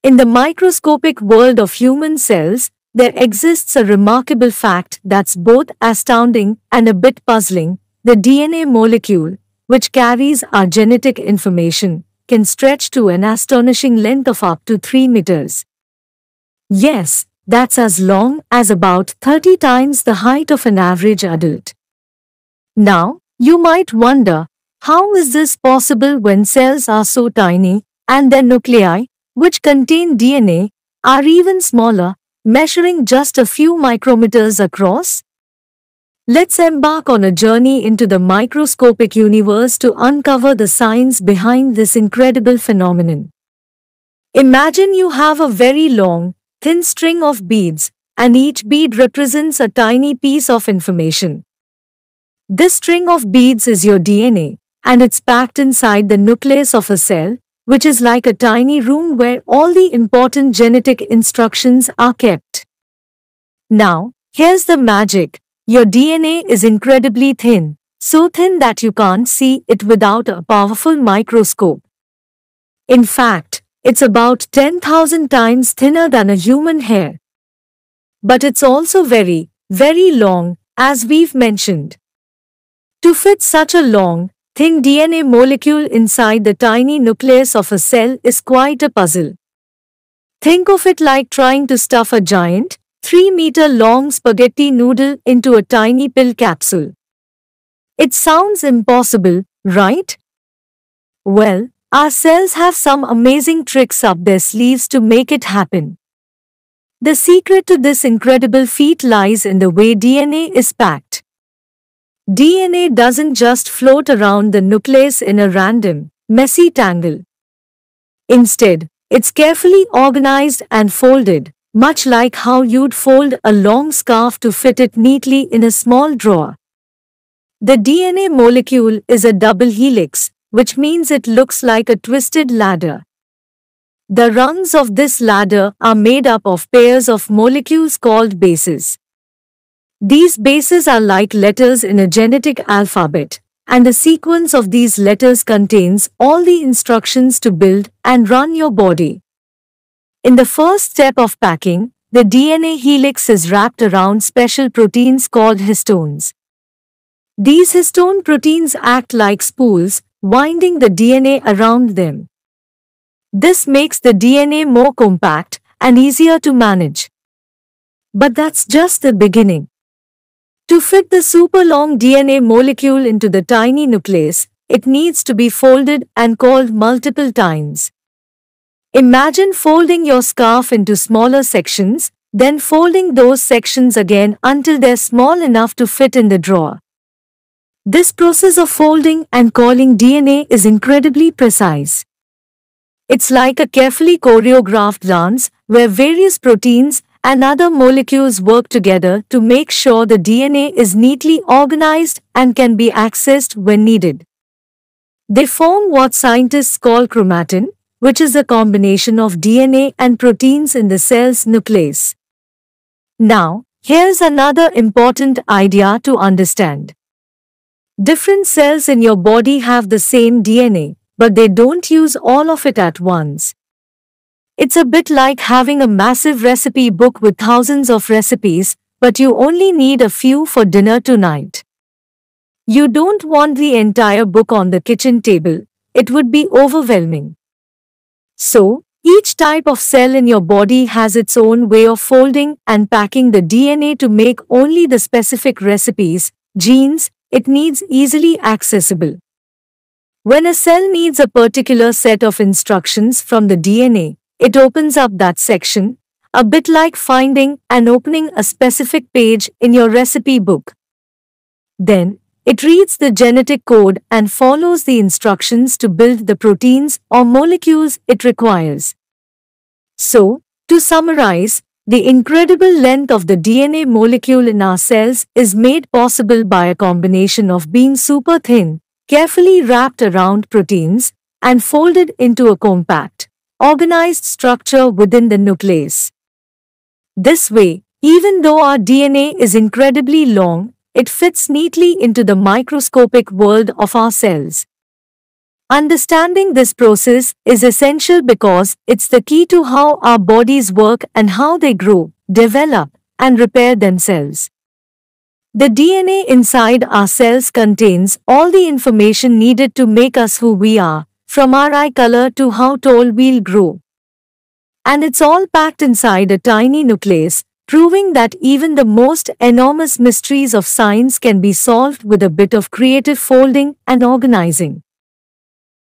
In the microscopic world of human cells, there exists a remarkable fact that's both astounding and a bit puzzling. The DNA molecule, which carries our genetic information, can stretch to an astonishing length of up to 3 meters. Yes, that's as long as about 30 times the height of an average adult. Now, you might wonder, how is this possible when cells are so tiny, and their nuclei, which contain DNA, are even smaller, measuring just a few micrometers across? Let's embark on a journey into the microscopic universe to uncover the science behind this incredible phenomenon. Imagine you have a very long, thin string of beads, and each bead represents a tiny piece of information. This string of beads is your DNA, and it's packed inside the nucleus of a cell, which is like a tiny room where all the important genetic instructions are kept. Now, here's the magic. Your DNA is incredibly thin, so thin that you can't see it without a powerful microscope. In fact, it's about 10,000 times thinner than a human hair. But it's also very, very long, as we've mentioned. To fit such a long, thin DNA molecule inside the tiny nucleus of a cell is quite a puzzle. Think of it like trying to stuff a giant, 3-meter-long spaghetti noodle into a tiny pill capsule. It sounds impossible, right? Well, our cells have some amazing tricks up their sleeves to make it happen. The secret to this incredible feat lies in the way DNA is packed. DNA doesn't just float around the nucleus in a random, messy tangle. Instead, it's carefully organized and folded, much like how you'd fold a long scarf to fit it neatly in a small drawer. The DNA molecule is a double helix, which means it looks like a twisted ladder. The rungs of this ladder are made up of pairs of molecules called bases. These bases are like letters in a genetic alphabet, and a sequence of these letters contains all the instructions to build and run your body. In the first step of packing, the DNA helix is wrapped around special proteins called histones. These histone proteins act like spools, winding the DNA around them. This makes the DNA more compact and easier to manage. But that's just the beginning. To fit the super long DNA molecule into the tiny nucleus, it needs to be folded and called multiple times. Imagine folding your scarf into smaller sections, then folding those sections again until they're small enough to fit in the drawer. This process of folding and calling DNA is incredibly precise. It's like a carefully choreographed dance where various proteins and other molecules work together to make sure the DNA is neatly organized and can be accessed when needed. They form what scientists call chromatin, which is a combination of DNA and proteins in the cell's nucleus. Now, here's another important idea to understand. Different cells in your body have the same DNA, but they don't use all of it at once. It's a bit like having a massive recipe book with thousands of recipes, but you only need a few for dinner tonight. You don't want the entire book on the kitchen table. It would be overwhelming. So, each type of cell in your body has its own way of folding and packing the DNA to make only the specific recipes, genes, it needs easily accessible. When a cell needs a particular set of instructions from the DNA, it opens up that section, a bit like finding and opening a specific page in your recipe book. Then, it reads the genetic code and follows the instructions to build the proteins or molecules it requires. So, to summarize, the incredible length of the DNA molecule in our cells is made possible by a combination of being super thin, carefully wrapped around proteins, and folded into a compact, organized structure within the nucleus. This way, even though our DNA is incredibly long, it fits neatly into the microscopic world of our cells. Understanding this process is essential because it's the key to how our bodies work and how they grow, develop, and repair themselves. The DNA inside our cells contains all the information needed to make us who we are, from our eye color to how tall we'll grow. And it's all packed inside a tiny nucleus, proving that even the most enormous mysteries of science can be solved with a bit of creative folding and organizing.